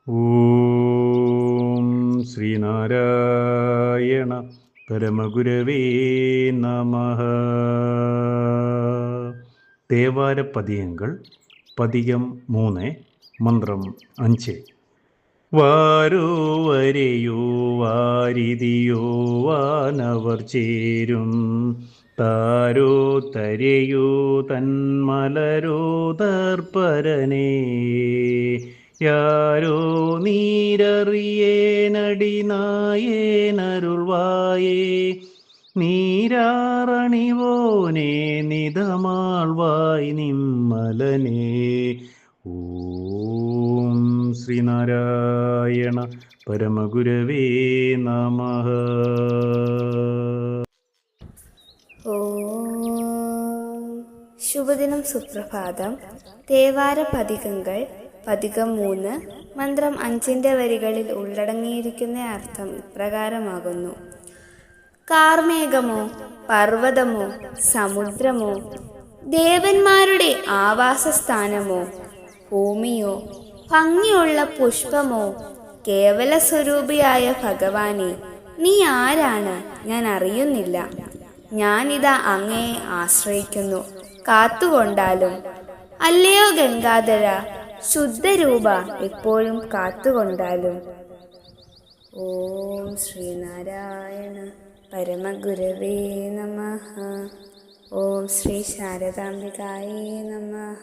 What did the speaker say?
ഓം ശ്രീനാരായണ പരമഗുരവേ നമഃ. തേവാരപ്പതികങ്ങൾ പതികം 3 മന്ത്രം 5. വാരോ വരെയോ വാരിതിയോ വാനവർ ചേരും താരോ തരയോ തന്മലരോ തർപ്പരനേ യാരോ നീരറിയേനടിനായേനരുൾവായേ നീരാറണിവോനേ നിധമാൾവായ് നിമ്മലനേ. ഓം ശ്രീനാരായണ പരമഗുരവേ നമഃ. ശുഭദിനം, സുപ്രഭാതം. തേവാര പതികങ്ങൾ പതികം 3 മന്ത്രം 5 വരികളിൽ ഉള്ളടങ്ങിയിരിക്കുന്ന അർത്ഥം ഇപ്രകാരമാകുന്നു. കാർമേഘമോ, പർവ്വതമോ, സമുദ്രമോ, ദേവന്മാരുടെ ആവാസസ്ഥാനമോ, ഭൂമിയോ, ഭംഗിയുള്ള പുഷ്പമോ, കേവല സ്വരൂപിയായ ഭഗവാനെ, നീ ആരാണ്? ഞാൻ അറിയുന്നില്ല. ഞാനിതാ അങ്ങയെ ആശ്രയിക്കുന്നു, കാത്തുകൊണ്ടാലും. അല്ലയോ ഗംഗാധര, ശുദ്ധരൂപ, എപ്പോഴും കാത്തുകൊണ്ടാലും. ഓം ശ്രീനാരായണ പരമഗുരവേ നമഃ. ഓം ശ്രീ ശാരദാംബികായേ നമഃ.